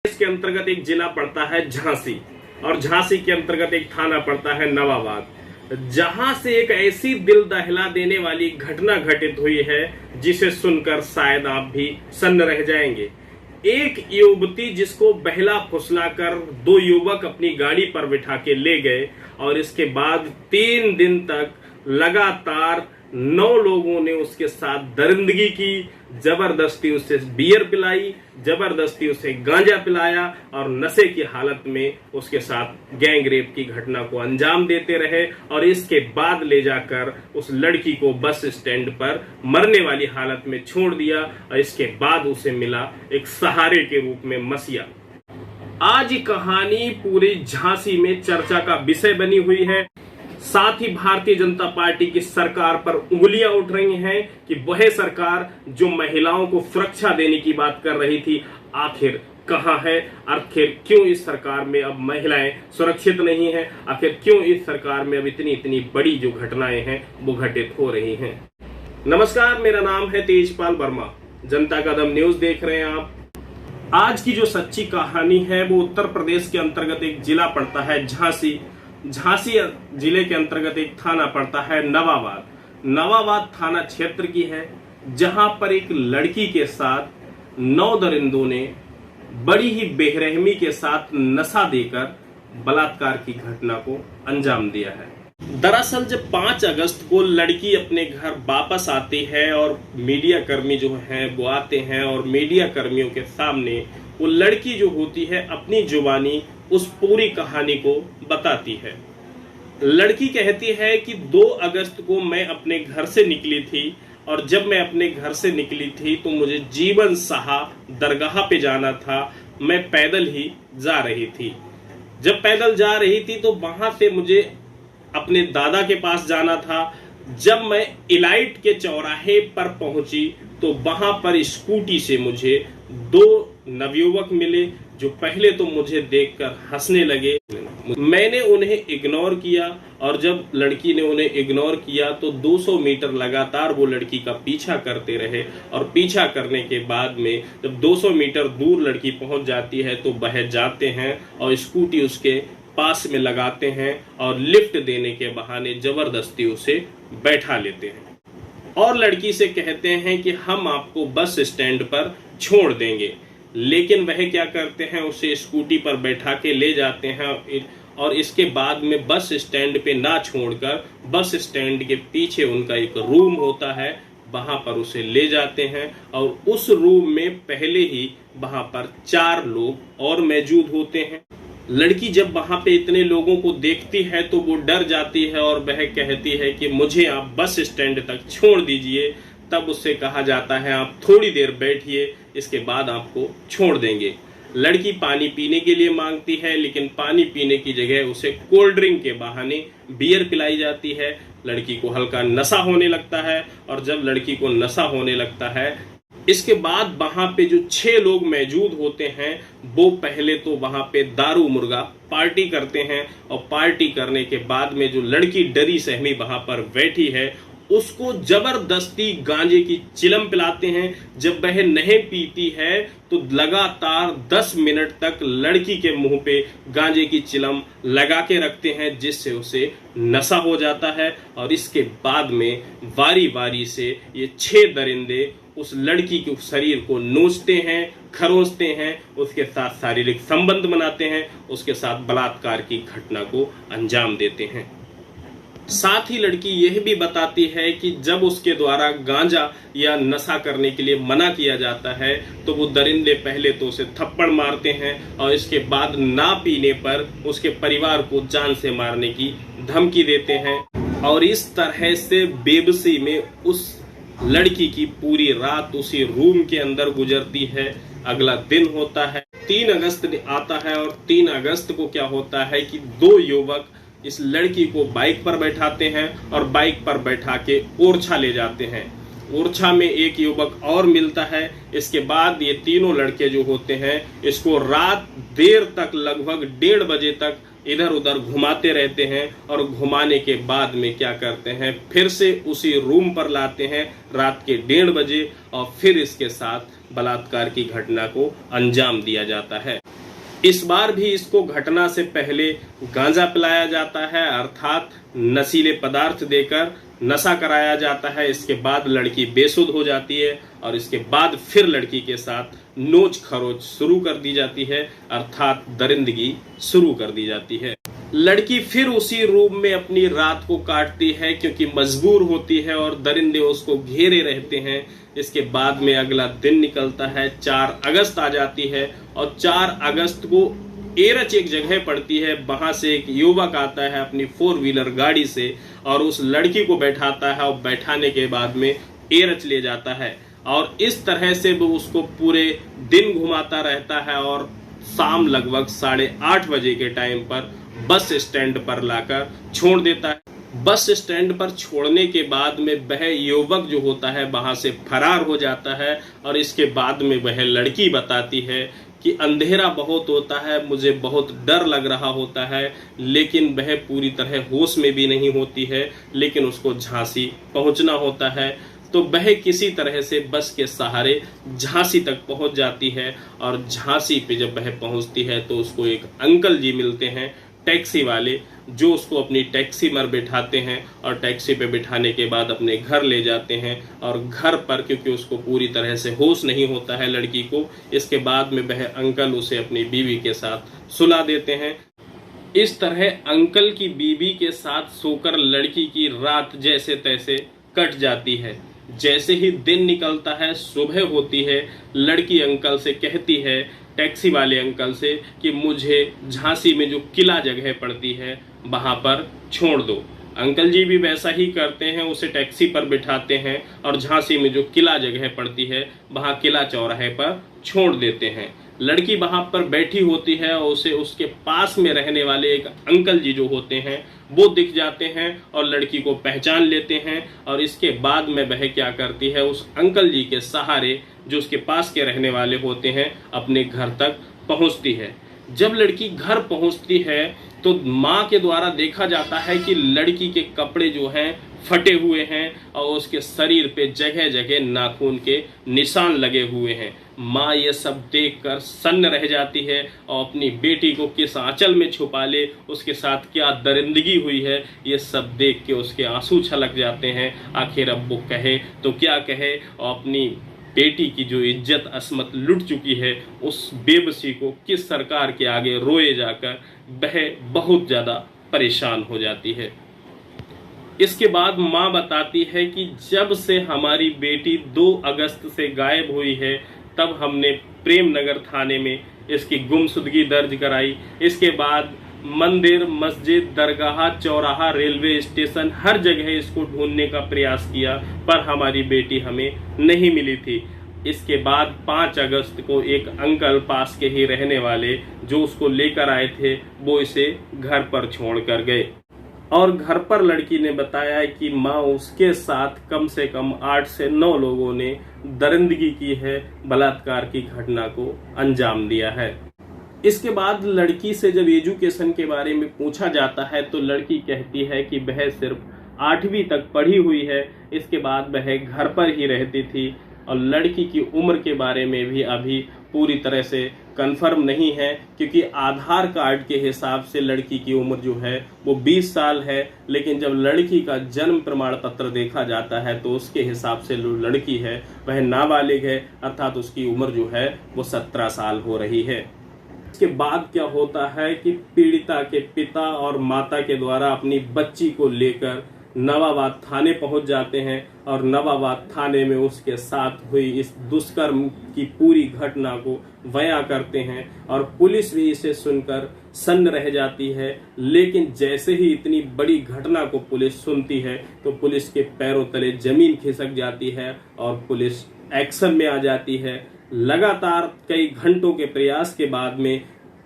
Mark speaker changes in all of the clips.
Speaker 1: इसके अंतर्गत एक जिला पड़ता है झांसी और झांसी के अंतर्गत एक थाना पड़ता है नवाबाद, जहां से एक ऐसी दिल दहला देने वाली घटना घटित हुई है जिसे सुनकर शायद आप भी सन्न रह जाएंगे। एक युवती जिसको बहला फुसला कर दो युवक अपनी गाड़ी पर बिठा के ले गए और इसके बाद 3 दिन तक लगातार 9 लोगों ने उसके साथ दरिंदगी की, जबरदस्ती उसे बियर पिलाई, जबरदस्ती उसे गांजा पिलाया और नशे की हालत में उसके साथ गैंग रेप की घटना को अंजाम देते रहे और इसके बाद ले जाकर उस लड़की को बस स्टैंड पर मरने वाली हालत में छोड़ दिया और इसके बाद उसे मिला एक सहारे के रूप में मसीहा। आज ये कहानी पूरी झांसी में चर्चा का विषय बनी हुई है। साथ ही भारतीय जनता पार्टी की सरकार पर उंगलियां उठ रही हैं कि वह सरकार जो महिलाओं को सुरक्षा देने की बात कर रही थी आखिर कहां है, आखिर क्यों इस सरकार में अब महिलाएं सुरक्षित नहीं हैं, आखिर क्यों इस सरकार में अब इतनी बड़ी जो घटनाएं हैं वो घटित हो रही हैं। नमस्कार, मेरा नाम है तेजपाल वर्मा, जनता का दम न्यूज देख रहे हैं आप। आज की जो सच्ची कहानी है वो उत्तर प्रदेश के अंतर्गत एक जिला पड़ता है झांसी जिले के अंतर्गत एक थाना पड़ता है नवाबाद थाना क्षेत्र की है, जहां पर एक लड़की के साथ 9 दरिंदों ने बड़ी ही बेरहमी के साथ नशा देकर बलात्कार की घटना को अंजाम दिया है। दरअसल जब 5 अगस्त को लड़की अपने घर वापस आती है और मीडिया कर्मी जो हैं वो आते हैं और मीडिया कर्मियों के सामने वो लड़की जो होती है अपनी जुबानी उस पूरी कहानी को बताती है। लड़की कहती है कि 2 अगस्त को मैं अपने घर से निकली थी और जब मैं अपने घर से निकली थी तो मुझे जीवन सहा दरगाह पे जाना था। मैं पैदल ही जा रही थी। जब पैदल जा रही थी तो वहां से मुझे अपने दादा के पास जाना था। जब मैं इलाइट के चौराहे पर पहुंची तो वहां पर स्कूटी से मुझे 2 नवयुवक मिले जो पहले तो मुझे देखकर हंसने लगे। मैंने उन्हें इग्नोर किया और जब लड़की ने उन्हें इग्नोर किया तो 200 मीटर लगातार वो लड़की का पीछा करते रहे और पीछा करने के बाद में जब 200 मीटर दूर लड़की पहुंच जाती है तो वह जाते हैं और स्कूटी उसके पास में लगाते हैं और लिफ्ट देने के बहाने जबरदस्ती उसे बैठा लेते हैं और लड़की से कहते हैं कि हम आपको बस स्टैंड पर छोड़ देंगे। लेकिन वह क्या करते हैं, उसे स्कूटी पर बैठा के ले जाते हैं और इसके बाद में बस स्टैंड पे ना छोड़कर बस स्टैंड के पीछे उनका एक रूम होता है, वहां पर उसे ले जाते हैं और उस रूम में पहले ही वहां पर 4 लोग और मौजूद होते हैं। लड़की जब वहां पे इतने लोगों को देखती है तो वो डर जाती है और वह कहती है कि मुझे आप बस स्टैंड तक छोड़ दीजिए। तब उससे कहा जाता है आप थोड़ी देर बैठिए, इसके बाद आपको छोड़ देंगे। लड़की पानी पीने के लिए मांगती है लेकिन पानी पीने की जगह उसे कोल्ड ड्रिंक के बहाने बियर पिलाई जाती है। लड़की को हल्का नशा होने लगता है और जब लड़की को नशा होने लगता है इसके बाद वहां पे जो 6 लोग मौजूद होते हैं वो पहले तो वहां पे दारू मुर्गा पार्टी करते हैं और पार्टी करने के बाद में जो लड़की डरी सहमी वहां पर बैठी है उसको जबरदस्ती गांजे की चिलम पिलाते हैं। जब वह नहीं पीती है तो लगातार 10 मिनट तक लड़की के मुंह पे गांजे की चिलम लगा के रखते हैं जिससे उसे नशा हो जाता है और इसके बाद में वारी वारी से ये 6 दरिंदे उस लड़की के शरीर को नोचते हैं, खरोंचते हैं, उसके साथ शारीरिक संबंध बनाते हैं, उसके साथ बलात्कार की घटना को अंजाम देते हैं। साथ ही लड़की यह भी बताती है कि जब उसके द्वारा गांजा या नशा करने के लिए मना किया जाता है तो वो दरिंदे पहले तो उसे थप्पड़ मारते हैं और इसके बाद ना पीने पर उसके परिवार को जान से मारने की धमकी देते हैं और इस तरह से बेबसी में उस लड़की की पूरी रात उसी रूम के अंदर गुजरती है। अगला दिन होता है 3 अगस्त आता है और 3 अगस्त को क्या होता है कि 2 युवक इस लड़की को बाइक पर बैठाते हैं और बाइक पर बैठा के ओरछा ले जाते हैं। ओरछा में एक युवक और मिलता है। इसके बाद ये तीनों लड़के जो होते हैं इसको रात देर तक लगभग 1:30 बजे तक इधर उधर घुमाते रहते हैं और घुमाने के बाद में क्या करते हैं फिर से उसी रूम पर लाते हैं रात के 1:30 बजे और फिर इसके साथ बलात्कार की घटना को अंजाम दिया जाता है। इस बार भी इसको घटना से पहले गांजा पिलाया जाता है, अर्थात नशीले पदार्थ देकर नशा कराया जाता है। इसके बाद लड़की बेसुध हो जाती है और इसके बाद फिर लड़की के साथ नोच खरोच शुरू कर दी जाती है, अर्थात दरिंदगी शुरू कर दी जाती है। लड़की फिर उसी रूम में अपनी रात को काटती है क्योंकि मजबूर होती है और दरिंदे उसको घेरे रहते हैं। इसके बाद में अगला दिन निकलता है, 4 अगस्त आ जाती है और 4 अगस्त को एरच एक जगह पड़ती है। वहां से एक युवक आता है अपनी 4 व्हीलर गाड़ी से और उस लड़की को बैठाता है और बैठाने के बाद में एरच ले जाता है और इस तरह से वो उसको पूरे दिन घुमाता रहता है और शाम लगभग 8:30 बजे के टाइम पर बस स्टैंड पर लाकर छोड़ देता है। बस स्टैंड पर छोड़ने के बाद में वह युवक जो होता है वहां से फरार हो जाता है और इसके बाद में वह लड़की बताती है कि अंधेरा बहुत होता है, मुझे बहुत डर लग रहा होता है, लेकिन वह पूरी तरह होश में भी नहीं होती है, लेकिन उसको झांसी पहुंचना होता है। तो वह किसी तरह से बस के सहारे झांसी तक पहुंच जाती है और झांसी पे जब वह पहुंचती है तो उसको एक अंकल जी मिलते हैं, टैक्सी वाले, जो उसको अपनी टैक्सी में बिठाते हैं और टैक्सी पे बिठाने के बाद अपने घर ले जाते हैं और घर पर, क्योंकि उसको पूरी तरह से होश नहीं होता है लड़की को, इसके बाद में वह अंकल उसे अपनी बीवी के साथ सुला देते हैं। इस तरह अंकल की बीवी के साथ सोकर लड़की की रात जैसे तैसे कट जाती है। जैसे ही दिन निकलता है, सुबह होती है, लड़की अंकल से कहती है, टैक्सी वाले अंकल से, कि मुझे झांसी में जो किला जगह पड़ती है वहां पर छोड़ दो। अंकल जी भी वैसा ही करते हैं, उसे टैक्सी पर बिठाते हैं और झांसी में जो किला जगह पड़ती है वहां किला चौराहे पर छोड़ देते हैं। लड़की वहां पर बैठी होती है और उसे उसके पास में रहने वाले एक अंकल जी जो होते हैं वो दिख जाते हैं और लड़की को पहचान लेते हैं और इसके बाद में वह क्या करती है, उस अंकल जी के सहारे जो उसके पास के रहने वाले होते हैं अपने घर तक पहुंचती है। जब लड़की घर पहुंचती है तो माँ के द्वारा देखा जाता है कि लड़की के कपड़े जो हैं फटे हुए हैं और उसके शरीर पे जगह जगह नाखून के निशान लगे हुए हैं। माँ ये सब देखकर सन्न रह जाती है और अपनी बेटी को किस आंचल में छुपा ले, उसके साथ क्या दरिंदगी हुई है, ये सब देख के उसके आंसू छलक जाते हैं। आखिर अब वो कहे तो क्या कहे, और अपनी बेटी की जो इज्जत अस्मत लुट चुकी है उस बेबसी को किस सरकार के आगे रोए जाकर वह बहुत ज्यादा परेशान हो जाती है। इसके बाद माँ बताती है कि जब से हमारी बेटी 2 अगस्त से गायब हुई है तब हमने प्रेम नगर थाने में इसकी गुमशुदगी दर्ज कराई। इसके बाद मंदिर, मस्जिद, दरगाह, चौराहा, रेलवे स्टेशन, हर जगह इसको ढूंढने का प्रयास किया पर हमारी बेटी हमें नहीं मिली थी। इसके बाद 5 अगस्त को एक अंकल पास के ही रहने वाले जो उसको लेकर आए थे वो इसे घर पर छोड़ कर गए और घर पर लड़की ने बताया कि माँ उसके साथ कम से कम 8 से 9 लोगों ने दरिंदगी की है, बलात्कार की घटना को अंजाम दिया है। इसके बाद लड़की से जब एजुकेशन के बारे में पूछा जाता है तो लड़की कहती है कि वह सिर्फ 8वीं तक पढ़ी हुई है, इसके बाद वह घर पर ही रहती थी और लड़की की उम्र के बारे में भी अभी पूरी तरह से कंफर्म नहीं है क्योंकि आधार कार्ड के हिसाब से लड़की की उम्र जो है वो 20 साल है, लेकिन जब लड़की का जन्म प्रमाण पत्र देखा जाता है तो उसके हिसाब से जो लड़की है वह नाबालिग है, अर्थात उसकी उम्र जो है वो 17 साल हो रही है। इसके बाद क्या होता है कि पीड़िता के पिता और माता के द्वारा अपनी बच्ची को लेकर नवाबाद थाने पहुंच जाते हैं और नवाबाद थाने में उसके साथ हुई इस दुष्कर्म की पूरी घटना को बयां करते हैं और पुलिस भी इसे सुनकर सन्न रह जाती है। लेकिन जैसे ही इतनी बड़ी घटना को पुलिस सुनती है तो पुलिस के पैरों तले जमीन खिसक जाती है और पुलिस एक्शन में आ जाती है। लगातार कई घंटों के प्रयास के बाद में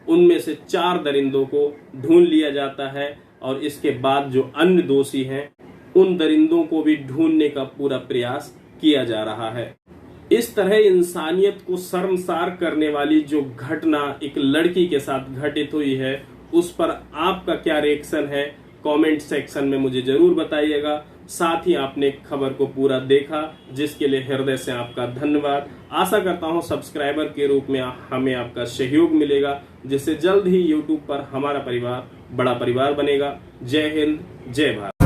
Speaker 1: उनमें से 4 दरिंदों को ढूंढ लिया जाता है और इसके बाद जो अन्य दोषी हैं उन दरिंदों को भी ढूंढने का पूरा प्रयास किया जा रहा है। इस तरह इंसानियत को शर्मसार करने वाली जो घटना एक लड़की के साथ घटित हुई है उस पर आपका क्या रिएक्शन है, कमेंट सेक्शन में मुझे जरूर बताइएगा। साथ ही आपने खबर को पूरा देखा, जिसके लिए हृदय से आपका धन्यवाद। आशा करता हूं सब्सक्राइबर के रूप में हमें आपका सहयोग मिलेगा, जिससे जल्द ही यूट्यूब पर हमारा परिवार बड़ा परिवार बनेगा। जय हिंद, जय भारत।